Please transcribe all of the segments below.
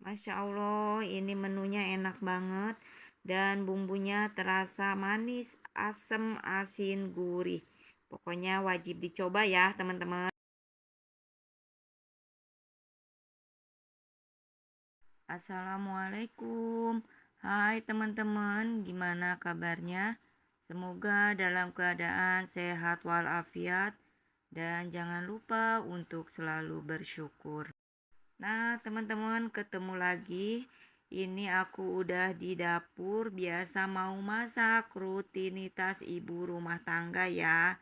Masya Allah, ini menunya enak banget dan bumbunya terasa manis, asem, asin, gurih. Pokoknya wajib dicoba ya, teman-teman. Assalamualaikum. Hai teman-teman, gimana kabarnya? Semoga dalam keadaan sehat walafiat dan jangan lupa untuk selalu bersyukur. Nah, teman-teman, ketemu lagi. Ini aku udah di dapur, biasa mau masak rutinitas ibu rumah tangga ya.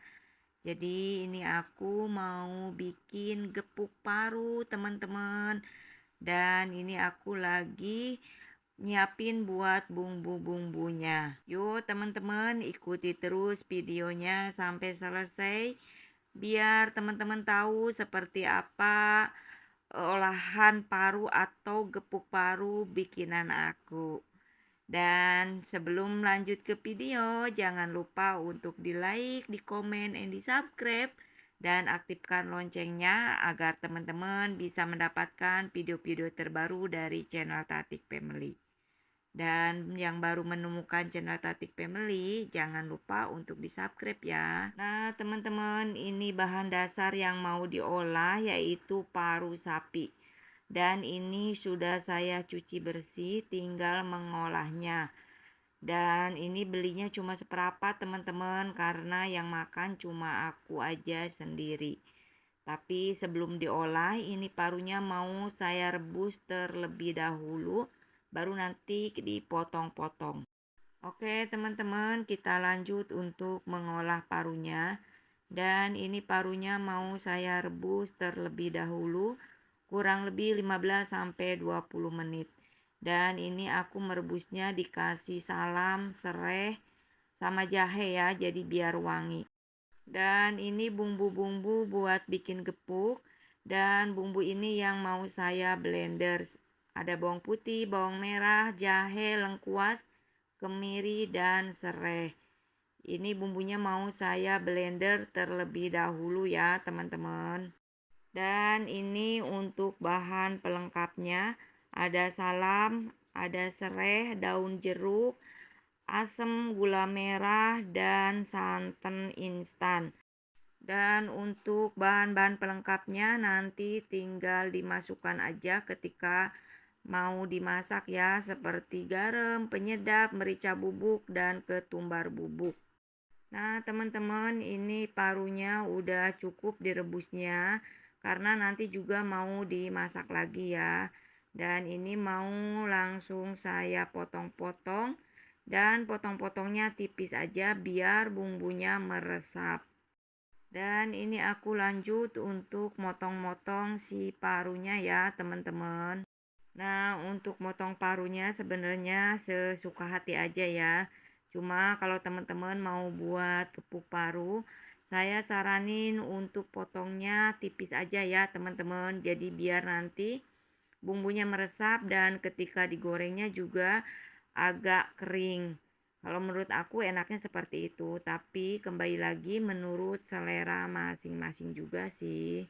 Jadi ini aku mau bikin gepuk paru, teman-teman. Dan ini aku lagi nyiapin buat bumbu-bumbunya. Yuk, teman-teman, ikuti terus videonya sampai selesai biar teman-teman tahu seperti apa olahan paru atau gepuk paru bikinan aku. Dan sebelum lanjut ke video, jangan lupa untuk di like, di komen, and di subscribe. Dan aktifkan loncengnya agar teman-teman bisa mendapatkan video-video terbaru dari channel Tatik Family. Dan yang baru menemukan channel Tatik Family, jangan lupa untuk di-subscribe ya. Nah, teman-teman, ini bahan dasar yang mau diolah yaitu paru sapi. Dan ini sudah saya cuci bersih, tinggal mengolahnya. Dan ini belinya cuma seperempat, teman-teman, karena yang makan cuma aku aja sendiri. Tapi sebelum diolah, ini parunya mau saya rebus terlebih dahulu, baru nanti dipotong-potong. Oke, teman-teman, kita lanjut untuk mengolah parunya. Dan ini parunya mau saya rebus terlebih dahulu, kurang lebih 15 sampai 20 menit. Dan ini aku merebusnya dikasih salam, serai, sama jahe ya, jadi biar wangi. Dan ini bumbu-bumbu buat bikin gepuk. Dan bumbu ini yang mau saya blender. Ada bawang putih, bawang merah, jahe, lengkuas, kemiri, dan serai. Ini bumbunya mau saya blender terlebih dahulu ya, teman-teman. Dan ini untuk bahan pelengkapnya. Ada salam, ada serai, daun jeruk, asam, gula merah, dan santan instan. Dan untuk bahan-bahan pelengkapnya nanti tinggal dimasukkan aja ketika mau dimasak ya, seperti garam, penyedap, merica bubuk, dan ketumbar bubuk. Nah, teman-teman, ini parunya udah cukup direbusnya karena nanti juga mau dimasak lagi ya. Dan ini mau langsung saya potong-potong dan potong-potongnya tipis aja biar bumbunya meresap. Dan ini aku lanjut untuk motong-motong si parunya ya, teman-teman. Nah, untuk motong parunya sebenarnya sesuka hati aja ya. Cuma kalau teman-teman mau buat gepuk paru, saya saranin untuk potongnya tipis aja ya, teman-teman. Jadi biar nanti bumbunya meresap dan ketika digorengnya juga agak kering. Kalau menurut aku enaknya seperti itu, tapi kembali lagi menurut selera masing-masing juga sih.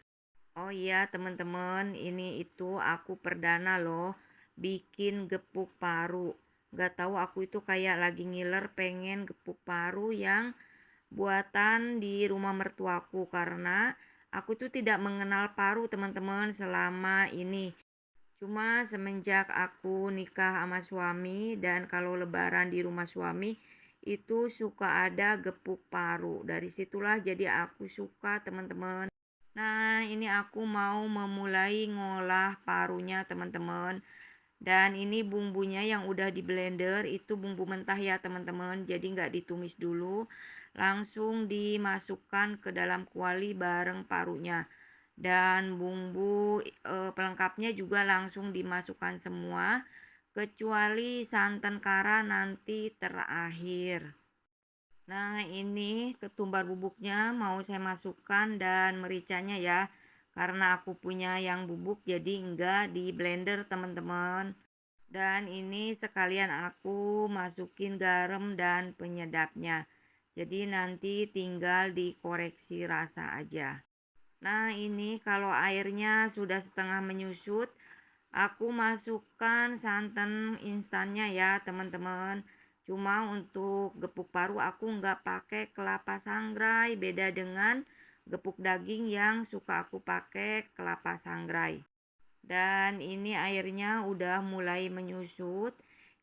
Oh iya teman-teman, ini itu aku perdana loh bikin gepuk paru. Gak tahu aku itu kayak lagi ngiler pengen gepuk paru yang buatan di rumah mertuaku karena aku tuh tidak mengenal paru teman-teman selama ini. Cuma semenjak aku nikah sama suami dan kalau lebaran di rumah suami itu suka ada gepuk paru. Dari situlah jadi aku suka teman-teman. Nah, ini aku mau memulai ngolah parunya teman-teman. Dan ini bumbunya yang udah di blender itu bumbu mentah ya teman-teman. Jadi nggak ditumis dulu, langsung dimasukkan ke dalam kuali bareng parunya. Dan bumbu pelengkapnya juga langsung dimasukkan semua, kecuali santan kara nanti terakhir. Nah, ini ketumbar bubuknya mau saya masukkan dan mericanya ya. Karena aku punya yang bubuk jadi enggak di blender teman-teman. Dan ini sekalian aku masukin garam dan penyedapnya. Jadi nanti tinggal dikoreksi rasa aja. Nah, ini kalau airnya sudah setengah menyusut, Aku masukkan santan instannya ya teman-teman. Cuma untuk gepuk paru aku nggak pakai kelapa sangrai. Beda dengan gepuk daging yang suka aku pakai kelapa sangrai. Dan ini airnya udah mulai menyusut.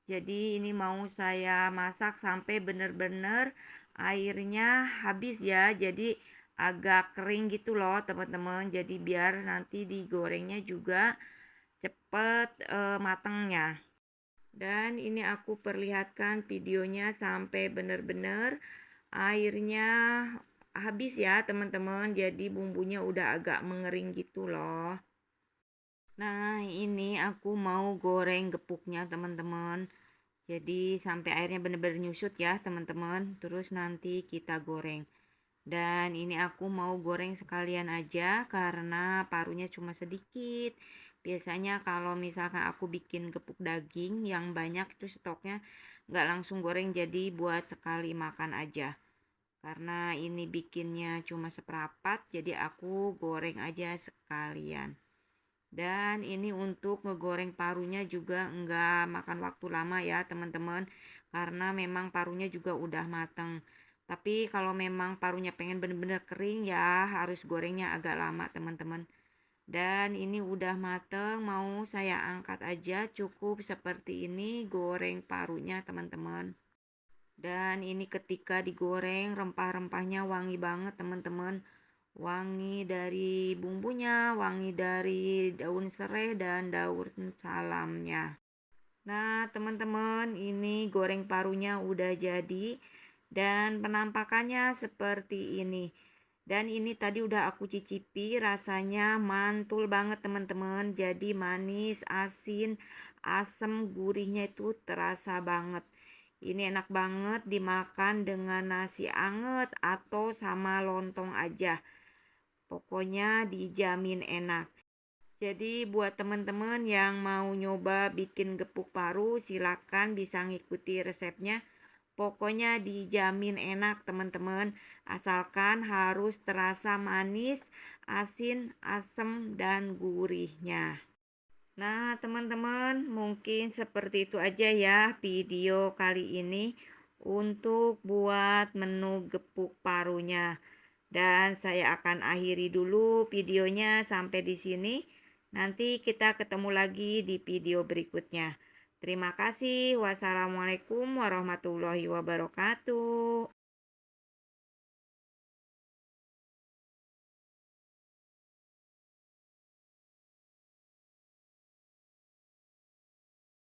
Jadi ini mau saya masak sampai bener-bener airnya habis ya. Jadi agak kering gitu loh teman-teman. Jadi biar nanti digorengnya juga cepet matangnya. Dan ini aku perlihatkan videonya sampai bener-bener airnya habis ya teman-teman. Jadi bumbunya udah agak mengering gitu loh. Nah, ini aku mau goreng gepuknya, teman-teman. Jadi sampai airnya benar-benar nyusut ya, teman-teman. Terus nanti kita goreng. Dan ini aku mau goreng sekalian aja karena parunya cuma sedikit. Biasanya kalau misalkan aku bikin gepuk daging yang banyak itu stoknya nggak langsung goreng, jadi buat sekali makan aja. Karena ini bikinnya cuma seperempat, jadi aku goreng aja sekalian. Dan ini untuk ngegoreng parunya juga enggak makan waktu lama ya teman-teman. Karena memang parunya juga udah mateng. Tapi kalau memang parunya pengen bener-bener kering ya harus gorengnya agak lama teman-teman. Dan ini udah mateng, mau saya angkat aja, cukup seperti ini goreng parunya teman-teman. Dan ini ketika digoreng rempah-rempahnya wangi banget teman-teman. Wangi dari bumbunya, wangi dari daun serai dan daun salamnya. Nah, teman-teman, ini goreng parunya udah jadi dan penampakannya seperti ini. Dan ini tadi udah aku cicipi, rasanya mantul banget teman-teman. Jadi manis, asin, asem, gurihnya itu terasa banget. Ini enak banget dimakan dengan nasi anget atau sama lontong aja. Pokoknya dijamin enak. Jadi buat teman-teman yang mau nyoba bikin gepuk paru, silakan bisa ngikuti resepnya. Pokoknya dijamin enak teman-teman. Asalkan harus terasa manis, asin, asem, dan gurihnya. Nah teman-teman, mungkin seperti itu aja ya video kali ini untuk buat menu gepuk parunya. Dan saya akan akhiri dulu videonya sampai di sini. Nanti kita ketemu lagi di video berikutnya. Terima kasih. Wassalamualaikum warahmatullahi wabarakatuh.